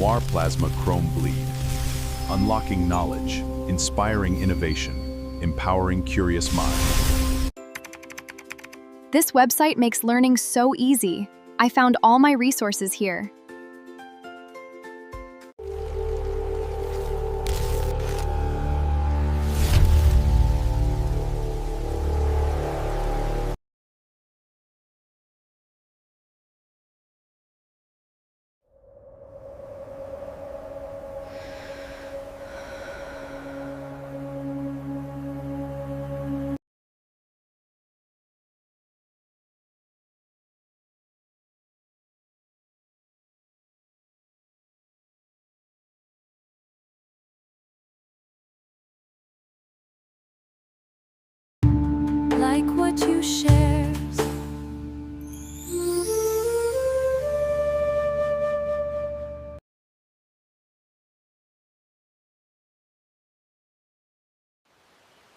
Noir Plasma Chrome Bleed. Unlocking knowledge, inspiring innovation, empowering curious minds. This website makes learning so easy. I found all my resources here. Like what you share.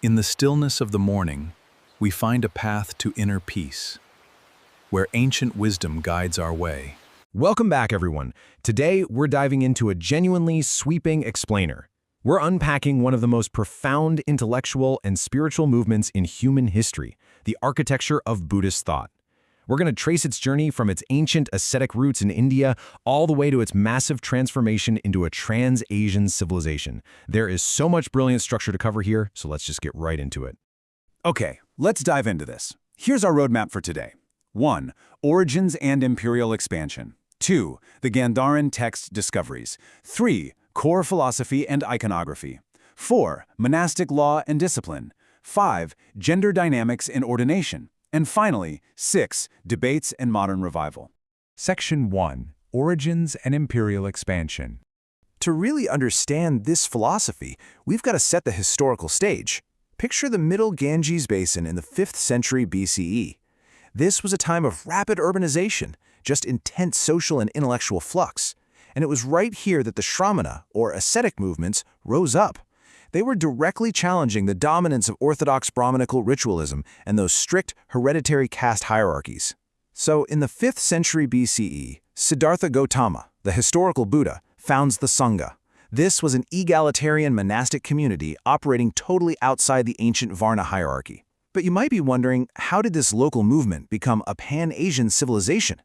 In the stillness of the morning, we find a path to inner peace, where ancient wisdom guides our way. Welcome back, everyone. Today, we're diving into a genuinely sweeping explainer. We're unpacking one of the most profound intellectual and spiritual movements in human history, the architecture of Buddhist thought. We're going to trace its journey from its ancient ascetic roots in India all the way to its massive transformation into a trans-Asian civilization. There is so much brilliant structure to cover here, so let's just get right into it. Okay, let's dive into this. Here's our roadmap for today. 1. Origins and imperial expansion. 2. The Gandharan text discoveries. 3. Core philosophy and iconography. 4. Monastic law and discipline. 5. Gender dynamics in ordination. And finally, 6. Debates and modern revival. Section 1. Origins and Imperial Expansion. To really understand this philosophy, we've got to set the historical stage. Picture the Middle Ganges Basin in the 5th century BCE. This was a time of rapid urbanization, just intense social and intellectual flux. And it was right here that the Shramana, or ascetic movements, rose up. They were directly challenging the dominance of orthodox Brahmanical ritualism and those strict hereditary caste hierarchies. So, in the 5th century BCE, Siddhartha Gautama, the historical Buddha, founds the Sangha. This was an egalitarian monastic community operating totally outside the ancient Varna hierarchy. But you might be wondering, how did this local movement become a pan-Asian civilization?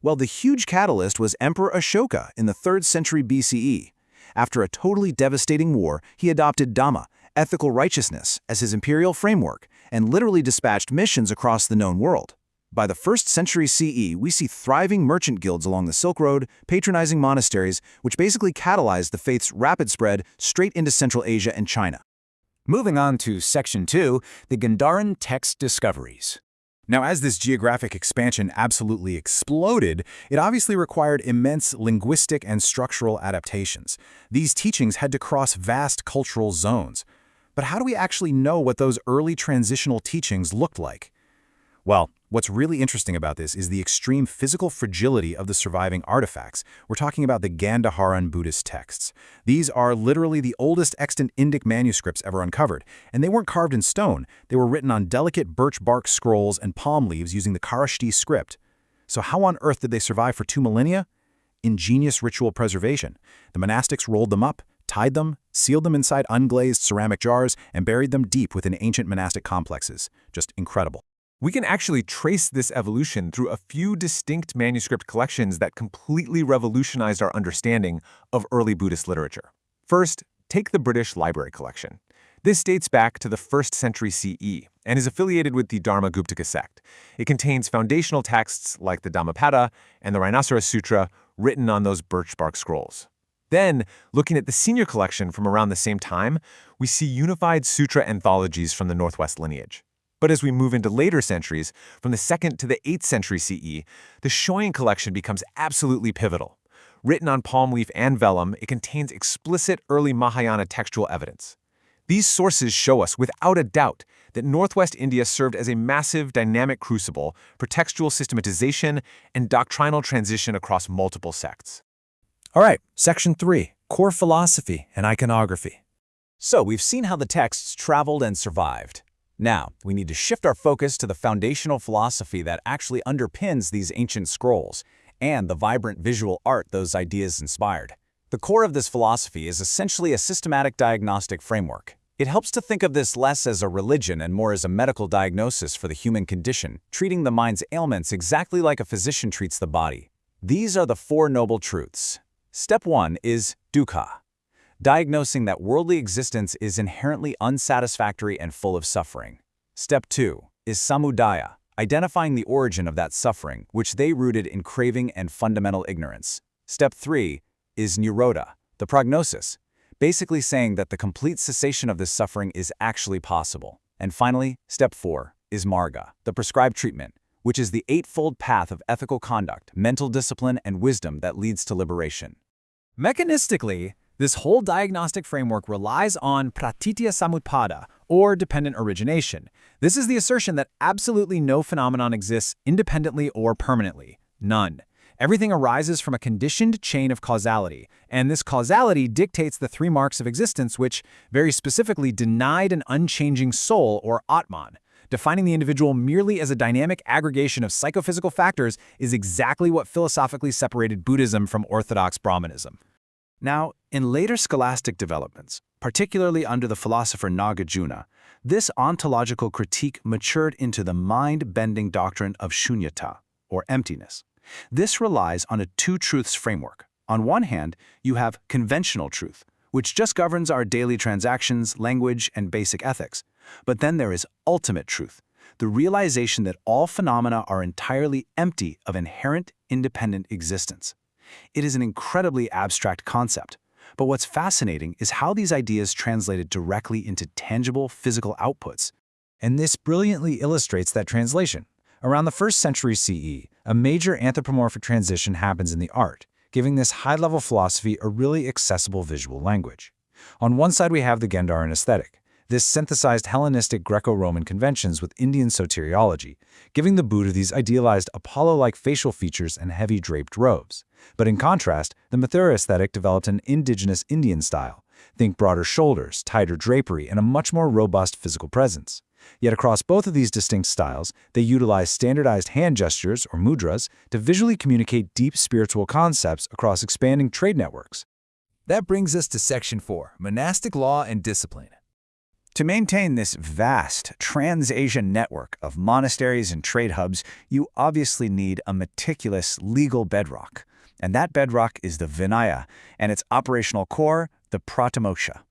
Well, the huge catalyst was Emperor Ashoka in the 3rd century BCE. After a totally devastating war, he adopted Dhamma, ethical righteousness, as his imperial framework, and literally dispatched missions across the known world. By the 1st century CE, we see thriving merchant guilds along the Silk Road, patronizing monasteries, which basically catalyzed the faith's rapid spread straight into Central Asia and China. Moving on to Section 2, the Gandharan text discoveries. Now, as this geographic expansion absolutely exploded, it obviously required immense linguistic and structural adaptations. These teachings had to cross vast cultural zones. But how do we actually know what those early transitional teachings looked like? Well, what's really interesting about this is the extreme physical fragility of the surviving artifacts. We're talking about the Gandharan Buddhist texts. These are literally the oldest extant Indic manuscripts ever uncovered, and they weren't carved in stone. They were written on delicate birch bark scrolls and palm leaves using the Kharashti script. So how on earth did they survive for 2 millennia? Ingenious ritual preservation. The monastics rolled them up, tied them, sealed them inside unglazed ceramic jars, and buried them deep within ancient monastic complexes. Just incredible. We can actually trace this evolution through a few distinct manuscript collections that completely revolutionized our understanding of early Buddhist literature. First, take the British Library Collection. This dates back to the 1st century CE and is affiliated with the Dharma-Guptaka sect. It contains foundational texts like the Dhammapada and the Rhinoceros Sutra written on those birch bark scrolls. Then, looking at the senior collection from around the same time, we see unified sutra anthologies from the Northwest lineage. But as we move into later centuries, from the 2nd to the 8th century CE, the Shoyin collection becomes absolutely pivotal. Written on palm leaf and vellum, it contains explicit early Mahayana textual evidence. These sources show us without a doubt that Northwest India served as a massive dynamic crucible for textual systematization and doctrinal transition across multiple sects. All right, Section 3, Core Philosophy and Iconography. So we've seen how the texts traveled and survived. Now, we need to shift our focus to the foundational philosophy that actually underpins these ancient scrolls and the vibrant visual art those ideas inspired. The core of this philosophy is essentially a systematic diagnostic framework. It helps to think of this less as a religion and more as a medical diagnosis for the human condition, treating the mind's ailments exactly like a physician treats the body. These are the four noble truths. Step 1 is dukkha, diagnosing that worldly existence is inherently unsatisfactory and full of suffering. Step 2 is samudaya, identifying the origin of that suffering, which they rooted in craving and fundamental ignorance. Step 3 is nirodha, the prognosis, basically saying that the complete cessation of this suffering is actually possible. And finally, step 4 is marga, the prescribed treatment, which is the eightfold path of ethical conduct, mental discipline, and wisdom that leads to liberation. Mechanistically, this whole diagnostic framework relies on pratitya samutpada, or dependent origination. This is the assertion that absolutely no phenomenon exists independently or permanently. None. Everything arises from a conditioned chain of causality, and this causality dictates the three marks of existence which, very specifically, denied an unchanging soul or Atman. Defining the individual merely as a dynamic aggregation of psychophysical factors is exactly what philosophically separated Buddhism from orthodox Brahmanism. Now, in later scholastic developments, particularly under the philosopher Nagarjuna, this ontological critique matured into the mind-bending doctrine of shunyata, or emptiness. This relies on a two-truths framework. On one hand, you have conventional truth, which just governs our daily transactions, language, and basic ethics. But then there is ultimate truth, the realization that all phenomena are entirely empty of inherent, independent existence. It is an incredibly abstract concept, but what's fascinating is how these ideas translated directly into tangible physical outputs. And this brilliantly illustrates that translation. Around the 1st century CE, a major anthropomorphic transition happens in the art, giving this high-level philosophy a really accessible visual language. On one side we have the Gandharan aesthetic. This synthesized Hellenistic Greco-Roman conventions with Indian soteriology, giving the Buddha these idealized Apollo-like facial features and heavy draped robes. But in contrast, the Mathura aesthetic developed an indigenous Indian style. Think broader shoulders, tighter drapery, and a much more robust physical presence. Yet across both of these distinct styles, they utilize standardized hand gestures, or mudras, to visually communicate deep spiritual concepts across expanding trade networks. That brings us to Section 4, Monastic Law and Discipline. To maintain this vast trans-Asian network of monasteries and trade hubs, you obviously need a meticulous legal bedrock. And that bedrock is the Vinaya, and its operational core, the Pratamoksha.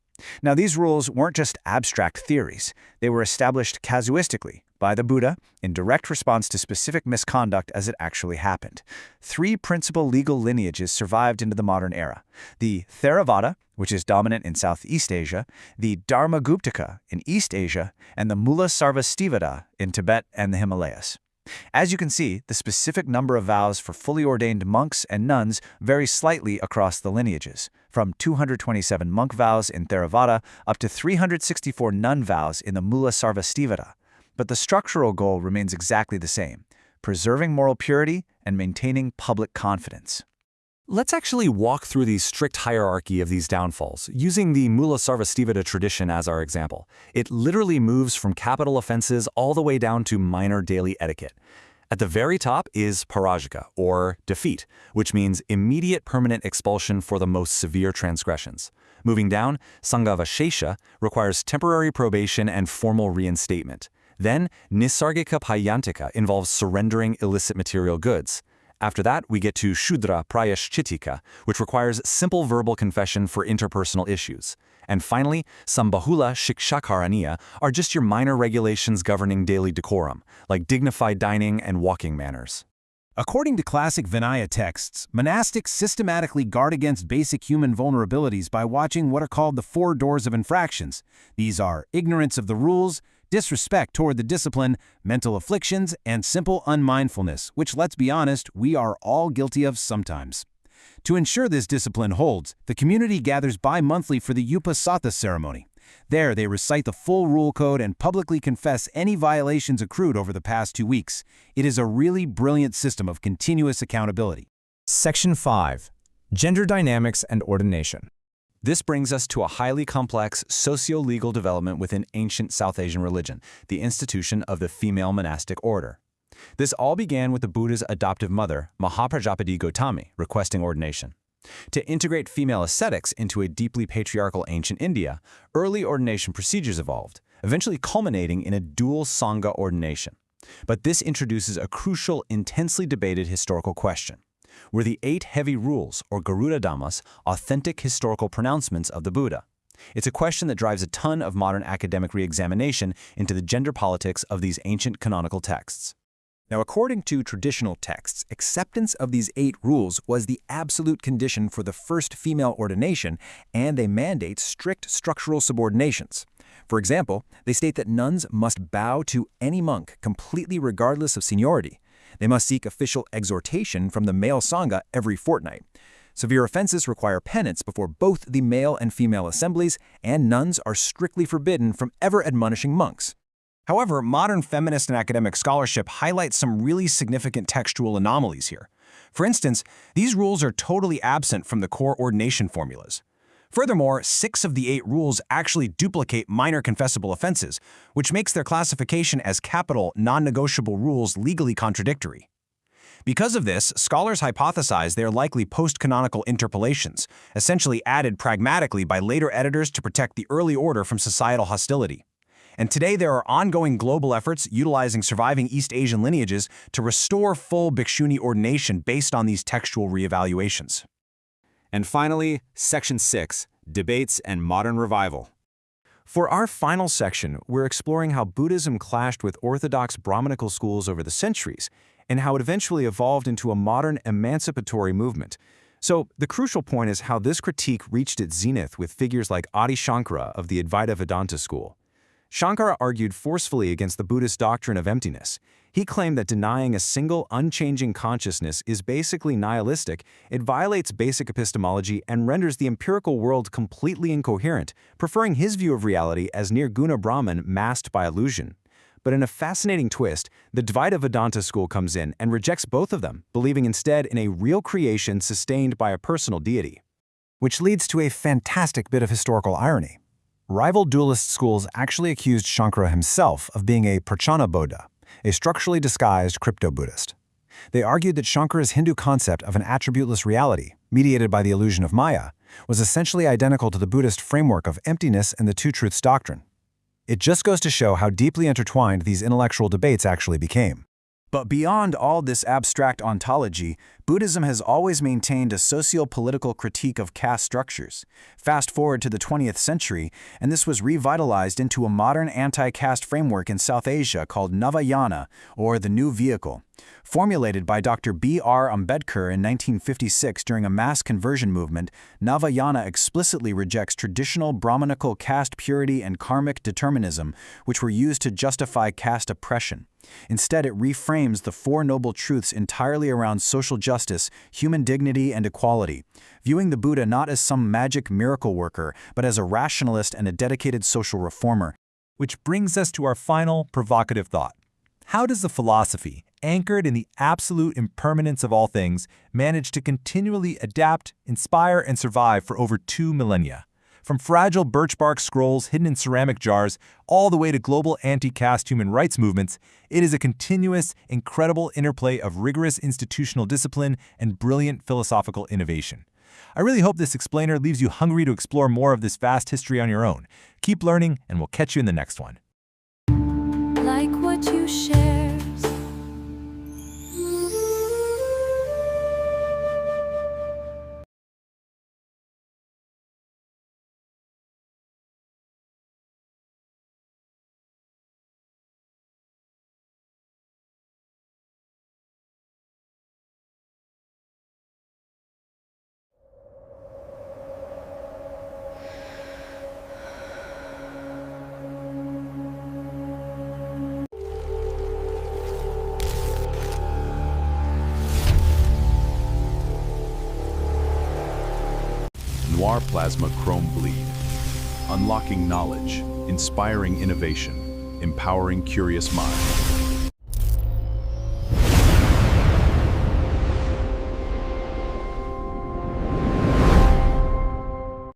Now, these rules weren't just abstract theories. They were established casuistically by the Buddha in direct response to specific misconduct as it actually happened. Three principal legal lineages survived into the modern era: the Theravada, which is dominant in Southeast Asia, the Dharmaguptaka in East Asia, and the Mula Sarvastivada in Tibet and the Himalayas. As you can see, the specific number of vows for fully ordained monks and nuns vary slightly across the lineages, from 227 monk vows in Theravada up to 364 nun vows in the Mula Sarvastivada. But the structural goal remains exactly the same: preserving moral purity and maintaining public confidence. Let's actually walk through the strict hierarchy of these downfalls, using the Mula Sarvastivada tradition as our example. It literally moves from capital offenses all the way down to minor daily etiquette. At the very top is parajika, or defeat, which means immediate permanent expulsion for the most severe transgressions. Moving down, Sanghavashesha requires temporary probation and formal reinstatement. Then, Nisargika Payantika involves surrendering illicit material goods. After that, we get to Shudra Prayashchitika, which requires simple verbal confession for interpersonal issues. And finally, Sambahula Shikshakaraniya are just your minor regulations governing daily decorum, like dignified dining and walking manners. According to classic Vinaya texts, monastics systematically guard against basic human vulnerabilities by watching what are called the 4 doors of infractions. These are ignorance of the rules, disrespect toward the discipline, mental afflictions, and simple unmindfulness, which, let's be honest, we are all guilty of sometimes. To ensure this discipline holds, the community gathers bi-monthly for the Upasatha ceremony. There, they recite the full rule code and publicly confess any violations accrued over the past 2 weeks. It is a really brilliant system of continuous accountability. Section 5. Gender Dynamics and Ordination. This brings us to a highly complex socio-legal development within ancient South Asian religion, the institution of the female monastic order. This all began with the Buddha's adoptive mother, Mahaprajapati Gautami, requesting ordination. To integrate female ascetics into a deeply patriarchal ancient India, early ordination procedures evolved, eventually culminating in a dual Sangha ordination. But this introduces a crucial, intensely debated historical question. Were the 8 heavy rules, or Garuda Dhammas, authentic historical pronouncements of the Buddha? It's a question that drives a ton of modern academic re-examination into the gender politics of these ancient canonical texts. Now, according to traditional texts, acceptance of these 8 rules was the absolute condition for the first female ordination, and they mandate strict structural subordinations. For example, they state that nuns must bow to any monk completely regardless of seniority. They must seek official exhortation from the male Sangha every fortnight. Severe offenses require penance before both the male and female assemblies, and nuns are strictly forbidden from ever admonishing monks. However, modern feminist and academic scholarship highlights some really significant textual anomalies here. For instance, these rules are totally absent from the core ordination formulas. Furthermore, 6 of the 8 rules actually duplicate minor confessable offenses, which makes their classification as capital, non-negotiable rules legally contradictory. Because of this, scholars hypothesize they are likely post-canonical interpolations, essentially added pragmatically by later editors to protect the early order from societal hostility. And today there are ongoing global efforts utilizing surviving East Asian lineages to restore full Bhikshuni ordination based on these textual reevaluations. And finally, Section 6, Debates and Modern Revival. For our final section, we're exploring how Buddhism clashed with orthodox Brahmanical schools over the centuries, and how it eventually evolved into a modern emancipatory movement. So, the crucial point is how this critique reached its zenith with figures like Adi Shankara of the Advaita Vedanta school. Shankara argued forcefully against the Buddhist doctrine of emptiness. He claimed that denying a single, unchanging consciousness is basically nihilistic, it violates basic epistemology, and renders the empirical world completely incoherent, preferring his view of reality as nirguna Brahman masked by illusion. But in a fascinating twist, the Advaita Vedanta school comes in and rejects both of them, believing instead in a real creation sustained by a personal deity. Which leads to a fantastic bit of historical irony. Rival dualist schools actually accused Shankara himself of being a Prachana Bodha, a structurally disguised crypto-Buddhist. They argued that Shankara's Hindu concept of an attributeless reality, mediated by the illusion of Maya, was essentially identical to the Buddhist framework of emptiness and the Two Truths doctrine. It just goes to show how deeply intertwined these intellectual debates actually became. But beyond all this abstract ontology, Buddhism has always maintained a socio-political critique of caste structures. Fast forward to the 20th century, and this was revitalized into a modern anti-caste framework in South Asia called Navayana, or the New Vehicle. Formulated by Dr. B.R. Ambedkar in 1956 during a mass conversion movement, Navayana explicitly rejects traditional Brahmanical caste purity and karmic determinism, which were used to justify caste oppression. Instead, it reframes the 4 noble truths entirely around social justice, human dignity, and equality, viewing the Buddha not as some magic miracle worker, but as a rationalist and a dedicated social reformer. Which brings us to our final provocative thought. How does the philosophy, anchored in the absolute impermanence of all things, manage to continually adapt, inspire, and survive for over 2 millennia? From fragile birch bark scrolls hidden in ceramic jars all the way to global anti-caste human rights movements, it is a continuous, incredible interplay of rigorous institutional discipline and brilliant philosophical innovation. I really hope this explainer leaves you hungry to explore more of this vast history on your own. Keep learning, and we'll catch you in the next one. Like what you share. Noir Plasma Chrome Bleed. Unlocking knowledge, inspiring innovation, empowering curious minds.